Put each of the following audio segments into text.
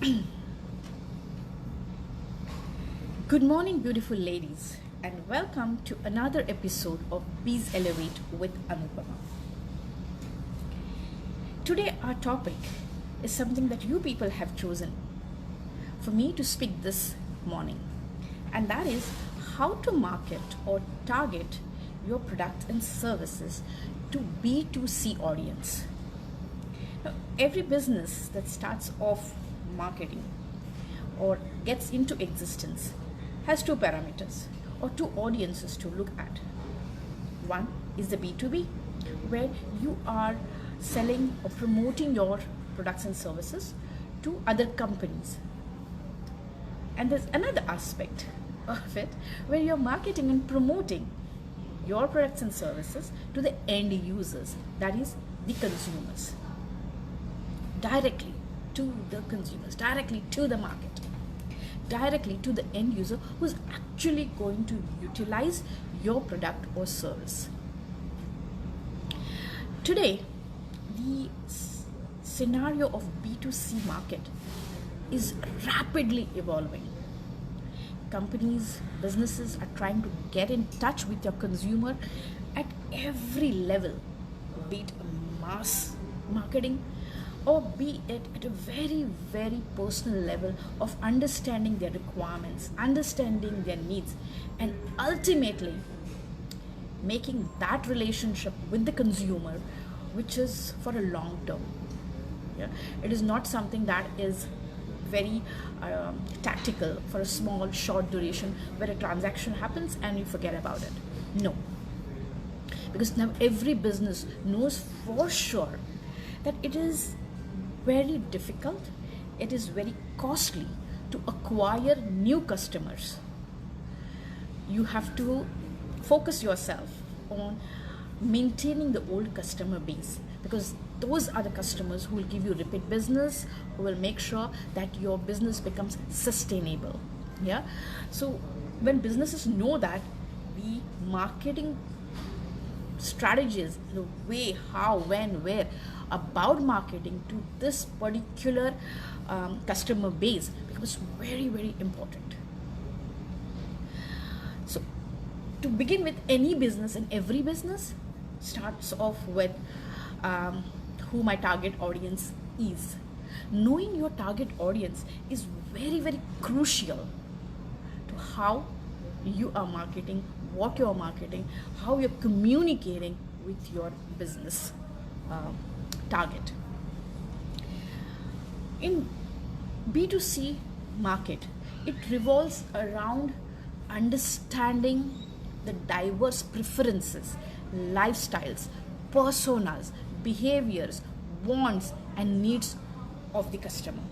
Good morning, beautiful ladies, and welcome to another episode of Bees Elevate with Anupama. Today, our topic is something that you people have chosen for me to speak this morning, and that is how to market or target your products and services to B2C audience. Now, every business that starts off marketing or gets into existence has two parameters or two audiences to look at. One is the B2B, where you are selling or promoting your products and services to other companies. And there's another aspect of it where you're marketing and promoting your products and services to the end users, that is, the consumers, directly to the consumers, directly to the market, directly to the end user who's actually going to utilize your product or service. Today, the scenario of B2C market is rapidly evolving. Companies, businesses are trying to get in touch with your consumer at every level, be it mass marketing or be it at a very, very personal level of understanding their requirements, understanding their needs, and ultimately making that relationship with the consumer, which is for a long term. Yeah? It is not something that is very tactical for a small, short duration where a transaction happens and you forget about it. No. Because now every business knows for sure that it is very difficult, it is very costly to acquire new customers. You have to focus yourself on maintaining the old customer base, because those are the customers who will give you repeat business, who will make sure that your business becomes sustainable. Yeah. So when businesses know that, the marketing strategies, the way, how, when, where about marketing to this particular customer base becomes very, very important. So to begin with, any business and every business starts off with who my target audience is. Knowing your target audience is very, very crucial to how you are marketing, what you are marketing, how you're communicating with your business target. In B2C market, it revolves around understanding the diverse preferences, lifestyles, personas, behaviors, wants, and needs of the customer.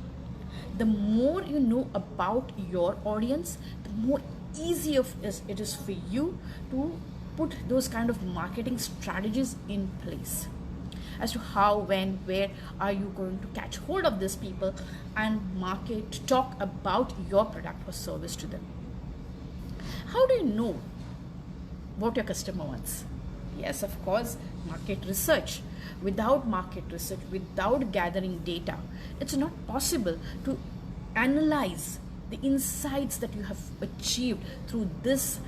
The more you know about your audience, the more easier it is for you to put those kind of marketing strategies in place as to how, when, where are you going to catch hold of these people and talk about your product or service to them. How do you know what your customer wants? Yes, of course, market research. Without market research, without gathering data, it's not possible to analyze the insights that you have achieved through this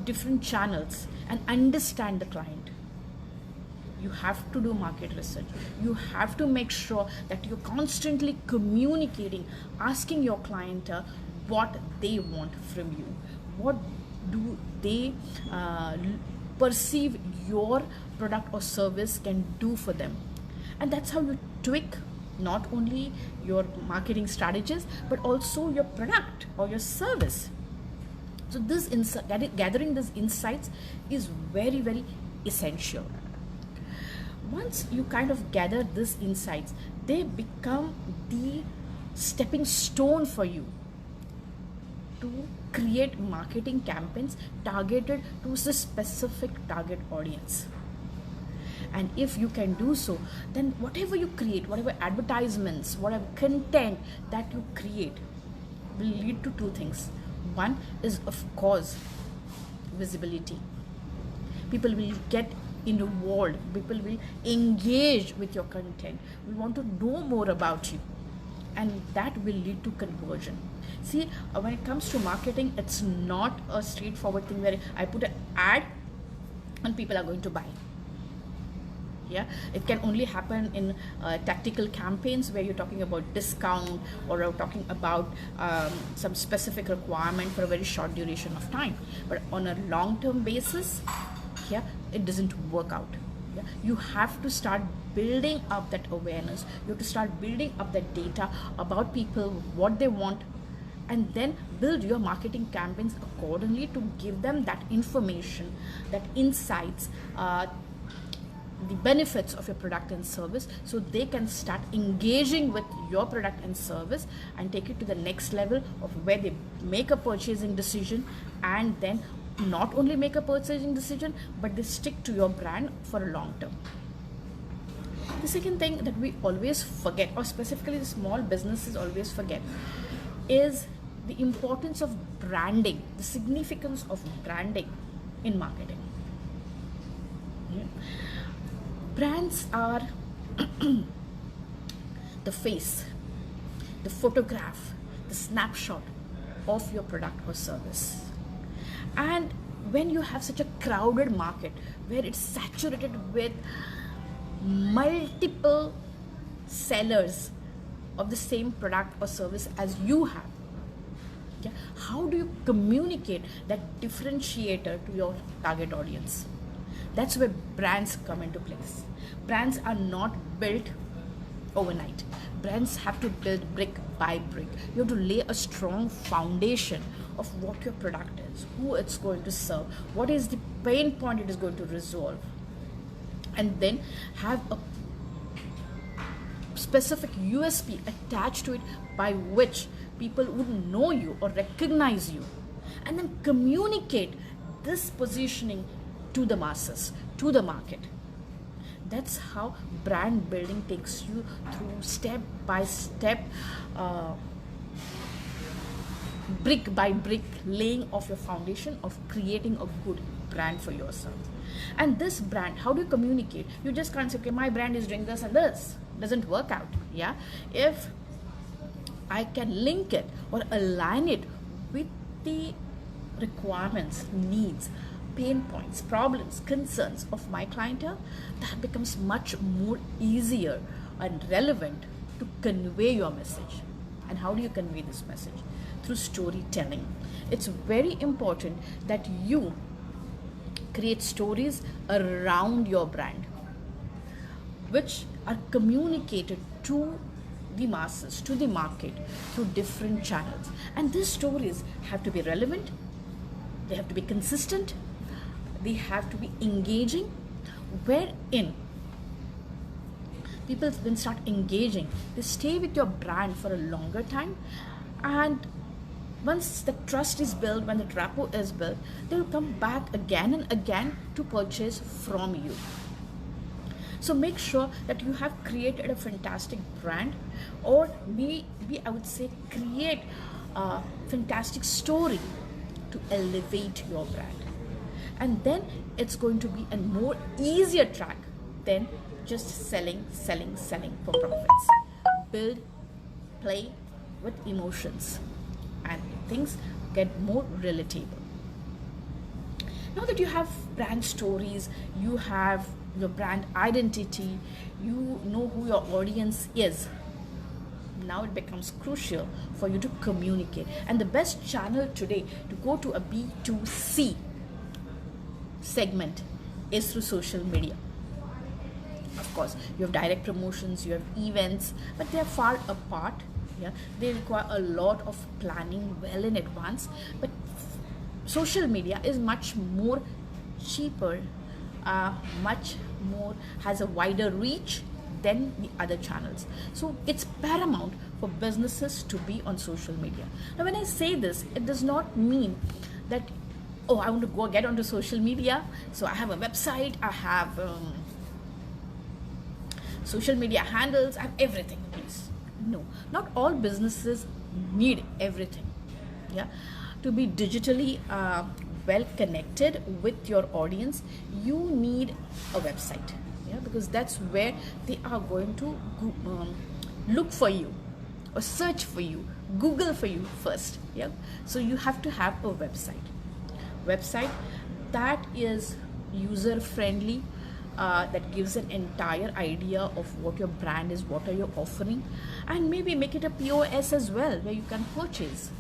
different channels and understand the client. You have to do market research. You have to make sure that you're constantly communicating, asking your client what they want from you. What do they perceive your product or service can do for them? And that's how you tweak not only your marketing strategies but also your product or your service. So this gathering these insights is very, very essential. Once you kind of gather these insights, they become the stepping stone for you to create marketing campaigns targeted to a specific target audience. And if you can do so, then whatever you create, whatever advertisements, whatever content that you create will lead to two things. One is, of course, visibility. People will get involved, people will engage with your content, will want to know more about you. and that will lead to conversion. See, when it comes to marketing, it's not a straightforward thing where I put an ad and people are going to buy. Yeah, it can only happen in tactical campaigns where you're talking about discount, or you're talking about some specific requirement for a very short duration of time. But on a long-term basis, yeah, it doesn't work out. Yeah, you have to start building up that awareness. You have to start building up that data about people, what they want, and then build your marketing campaigns accordingly to give them that information, that insights, the benefits of your product and service, so they can start engaging with your product and service and take it to the next level of where they make a purchasing decision, and then not only make a purchasing decision, but they stick to your brand for a long term. The second thing that we always forget, or specifically the small businesses always forget, is the importance of branding, the significance of branding in marketing. Yeah. Brands are the face, the photograph, the snapshot of your product or service. And when you have such a crowded market where it's saturated with multiple sellers of the same product or service as you have, yeah, how do you communicate that differentiator to your target audience? That's where brands come into place. Brands are not built overnight. Brands have to build brick by brick. You have to lay a strong foundation of what your product is, who it's going to serve, what is the pain point it is going to resolve, and then have a specific USP attached to it by which people would know you or recognize you, and then communicate this positioning to the masses, to the market. That's how brand building takes you through step by step, brick by brick laying of your foundation of creating a good brand for yourself. And this brand, how do you communicate? You just can't say, okay, my brand is doing this and this. Doesn't work out. Yeah, if I can link it or align it with the requirements, needs, pain points, problems, concerns of my clientele, that becomes much more easier and relevant to convey your message. And how do you convey this message? Through storytelling. It's very important that you create stories around your brand, which are communicated to the masses, to the market, through different channels. And these stories have to be relevant, they have to be consistent, they have to be engaging, wherein people then start engaging, they stay with your brand for a longer time, and once the trust is built, when the rapport is built, they will come back again and again to purchase from you. So make sure that you have created a fantastic brand, or maybe I would say create a fantastic story to elevate your brand. And then it's going to be a more easier track than just selling for profits. Build, play with emotions, and things get more relatable. Now that you have brand stories, you have your brand identity, you know who your audience is, now it becomes crucial for you to communicate. And the best channel today to go to a B2C segment is through social media. Of course, you have direct promotions, you have events, but they are far apart. Yeah, they require a lot of planning well in advance. But social media is much more cheaper, much more, has a wider reach than the other channels. So it's paramount for businesses to be on social media. Now, when I say this, it does not mean that, oh, I want to go get onto social media, so I have a website, I have social media handles, I have everything in place. No, not all businesses need everything. Yeah, to be digitally well connected with your audience, you need a website. Yeah, because that's where they are going to look for you or search for you, Google for you first. Yeah. So you have to have a website that is user friendly, that gives an entire idea of what your brand is, what are you offering, and maybe make it a POS as well where you can purchase.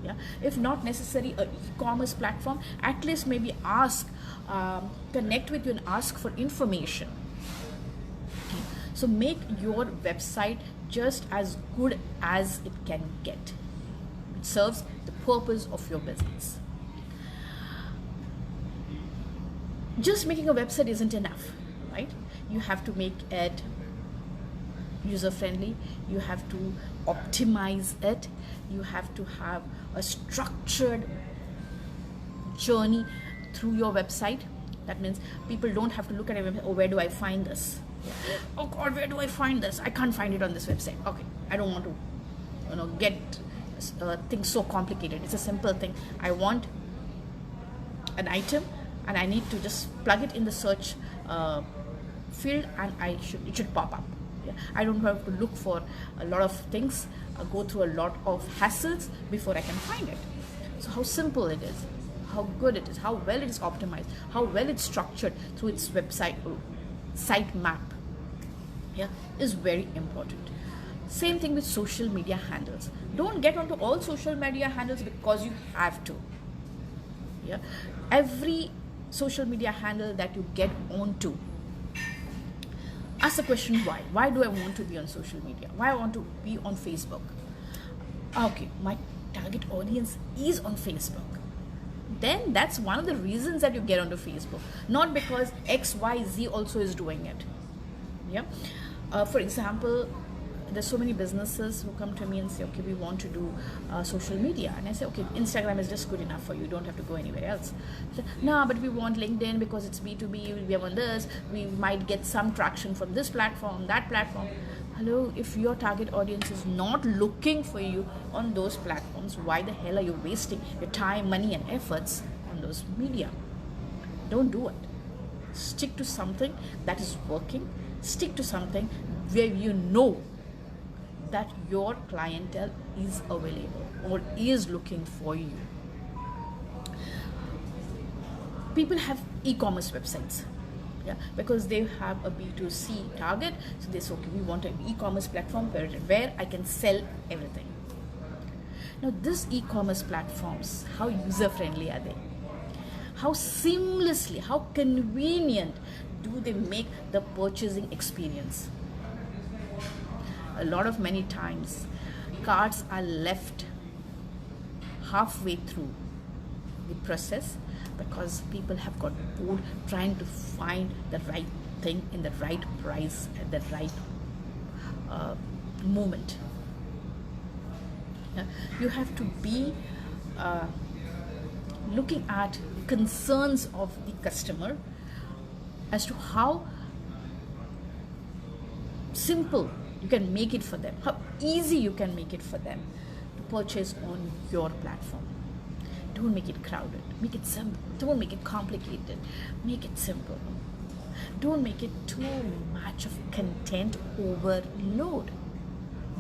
Yeah, if not necessary a e-commerce platform, at least maybe ask, connect with you and ask for information. So make your website just as good as it can get. It serves the purpose of your business. Just making a website isn't enough, right? You have to make it user friendly, you have to optimize it, you have to have a structured journey through your website. That means people don't have to look at it, oh, where do I find this? Oh God, where do I find this? I can't find it on this website. Okay, I don't want to get things so complicated. It's a simple thing. I want an item and I need to just plug it in the search field, and it should pop up. Yeah? I don't have to look for a lot of things, go through a lot of hassles before I can find it. So how simple it is, how good it is, how well it is optimized, how well it's structured through its website site map, yeah, is very important. Same thing with social media handles. Don't get onto all social media handles because you have to. Yeah, every social media handle that you get onto, ask the question, why do I want to be on social media? Why I want to be on Facebook? Okay, my target audience is on Facebook. Then that's one of the reasons that you get onto Facebook, not because XYZ also is doing it. Yeah. For example, there's so many businesses who come to me and say, okay, we want to do social media, and I say, okay, Instagram is just good enough for you, don't have to go anywhere else. Say, no, but we want LinkedIn because it's B2B, we have on this, we might get some traction from this platform, that platform. Hello, if your target audience is not looking for you on those platforms, why the hell are you wasting your time, money and efforts on those media? Don't do it. Stick to something that is working. Stick to something where you know that your clientele is available or is looking for you. People have e-commerce websites, yeah, because they have a B2C target. So they say, okay, we want an e-commerce platform where I can sell everything. Now, these e-commerce platforms, how user-friendly are they? How seamlessly, how convenient do they make the purchasing experience? A lot of many times, carts are left halfway through the process because people have got bored trying to find the right thing in the right price at the right moment. You have to be looking at concerns of the customer as to how simple you can make it for them, how easy you can make it for them to purchase on your platform. Don't make it crowded, make it simple. Don't make it complicated, make it simple. Don't make it too much of content overload.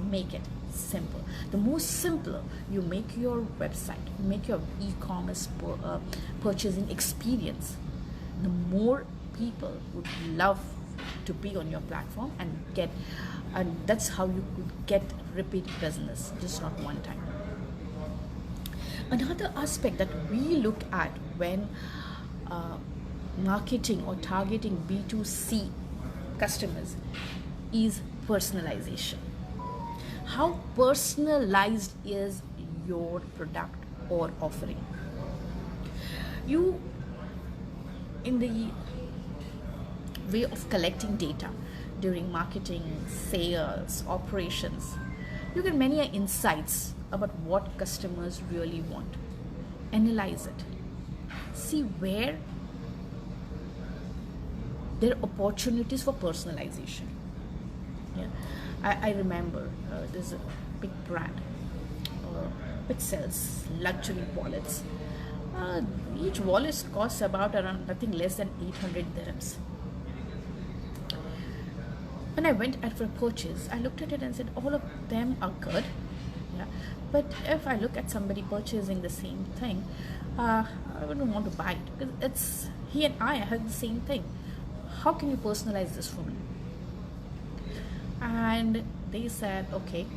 Make it simple. The more simpler you make your website, make your e-commerce purchasing experience, the more people would love to be on your platform and that's how you could get repeat business, just not one time. Another aspect that we look at when marketing or targeting B2C customers is personalization. How personalized is your product or offering? You, in the way of collecting data during marketing, sales, operations, you get many insights about what customers really want. Analyze it. See where there are opportunities for personalization. Yeah. I remember there's a big brand which sells luxury wallets. Each wallet costs about around nothing less than 800 dirhams. When I went at for a purchase, I looked at it and said, all of them are good. Yeah. But if I look at somebody purchasing the same thing, I wouldn't want to buy it because it's he and I have the same thing. How can you personalize this for me? And they said, okay,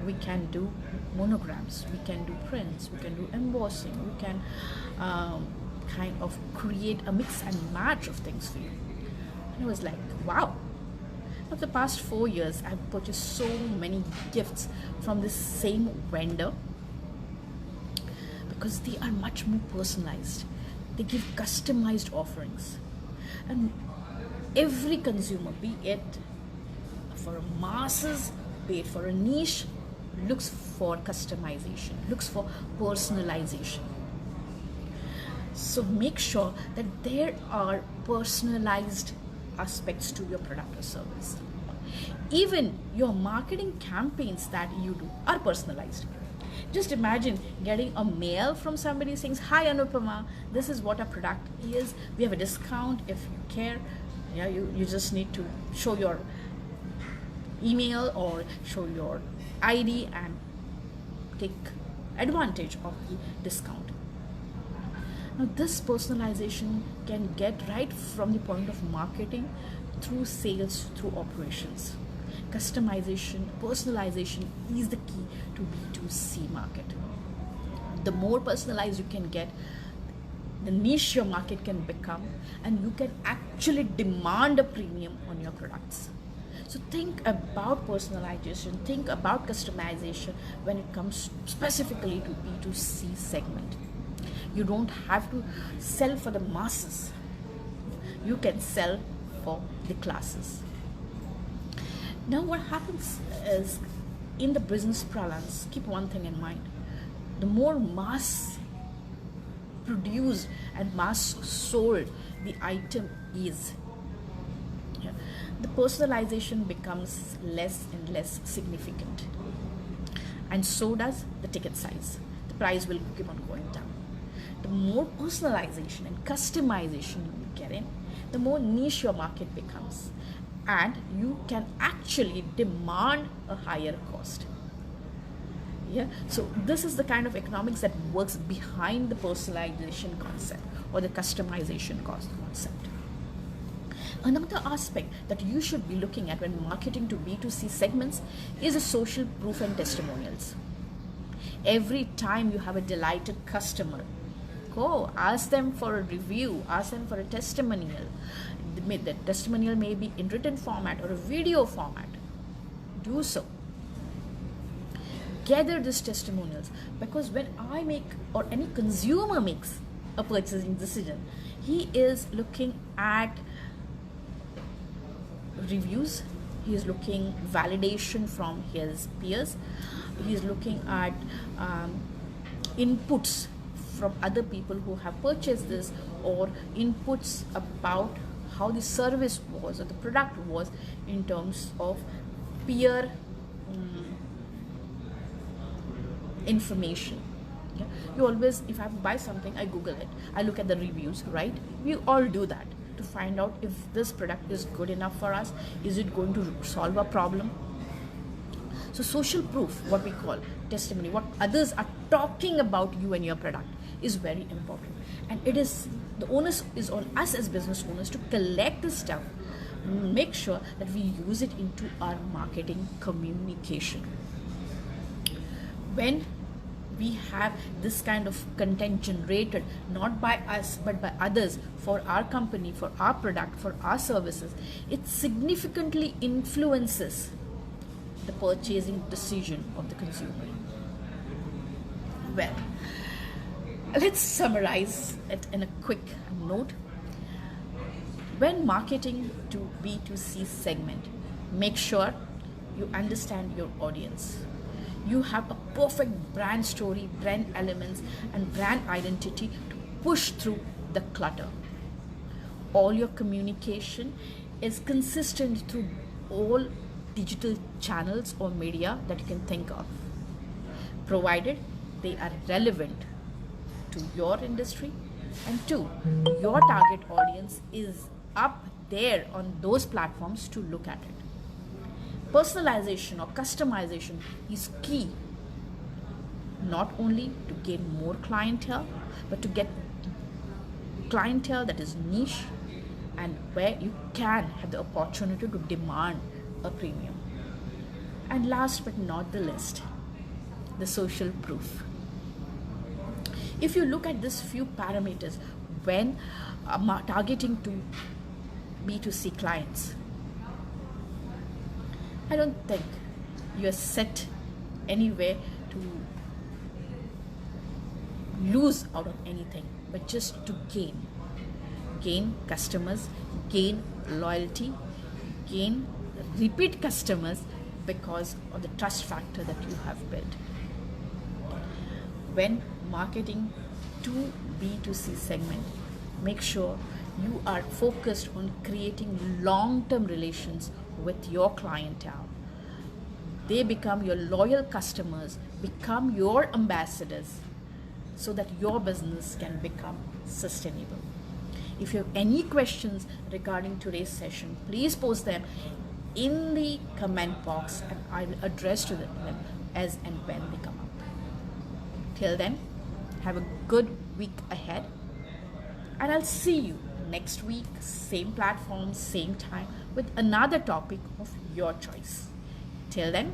we can do monograms, we can do prints, we can do embossing, we can kind of create a mix and match of things for you. And I was like, wow. For the past 4 years, I've purchased so many gifts from this same vendor because they are much more personalized. They give customized offerings. And every consumer, be it for masses, be it for a niche, looks for customization, looks for personalization. So make sure that there are personalized aspects to your product or service. Even your marketing campaigns that you do are personalized. Just imagine getting a mail from somebody saying, "Hi Anupama, this is what our product is. We have a discount if you care." Yeah, you just need to show your email or show your ID and take advantage of the discount. Now, this personalization can get right from the point of marketing through sales, through operations. Customization, personalization is the key to B2C market. The more personalized you can get, the niche your market can become, and you can actually demand a premium on your products. So think about personalization, think about customization when it comes specifically to B2C segment. You don't have to sell for the masses. You can sell for the classes. Now what happens is, in the business parlance, keep one thing in mind. The more mass produced and mass sold the item is, the personalization becomes less and less significant. And so does the ticket size. The price will keep on going down. The more personalization and customization you get in, the more niche your market becomes, and you can actually demand a higher cost. Yeah, so this is the kind of economics that works behind the personalization concept or the customization concept. Another aspect that you should be looking at when marketing to B2C segments is the social proof and testimonials. Every time you have a delighted customer, go ask them for a review, ask them for a testimonial. The testimonial may be in written format or a video format. Do so. Gather these testimonials, because when I make, or any consumer makes, a purchasing decision, he is looking at reviews, he is looking validation from his peers, he is looking at inputs from other people who have purchased this, or inputs about how the service was or the product was in terms of peer information. Yeah? You always, if I buy something, I Google it, I look at the reviews, right? We all do that to find out if this product is good enough for us, is it going to solve a problem. So social proof, what we call testimony, what others are talking about you and your product, is very important. And it is, the onus is on us as business owners to collect this stuff, make sure that we use it into our marketing communication. When we have this kind of content generated, not by us but by others, for our company, for our product, for our services, it significantly influences the purchasing decision of the consumer. Well, let's summarize it in a quick note. When marketing to B2C segment, make sure you understand your audience. You have a perfect brand story, brand elements, and brand identity to push through the clutter. All your communication is consistent through all digital channels or media that you can think of, provided they are relevant to your industry, and two, your target audience is up there on those platforms to look at it. personalization or customization is key, not only to gain more clientele, but to get clientele that is niche and where you can have the opportunity to demand a premium. And last but not the least, the social proof. If you look at these few parameters when targeting to B2C clients, I don't think you're set anywhere to lose out of anything, but just to gain customers, gain loyalty, gain repeat customers because of the trust factor that you have built. When marketing to B2C segment, make sure you are focused on creating long-term relations with your clientele. They become your loyal customers, become your ambassadors, so that your business can become sustainable. If you have any questions regarding today's session, please post them in the comment box and I will address to them as and when they come up. Till then, have a good week ahead, and I'll see you next week, same platform, same time, with another topic of your choice. Till then,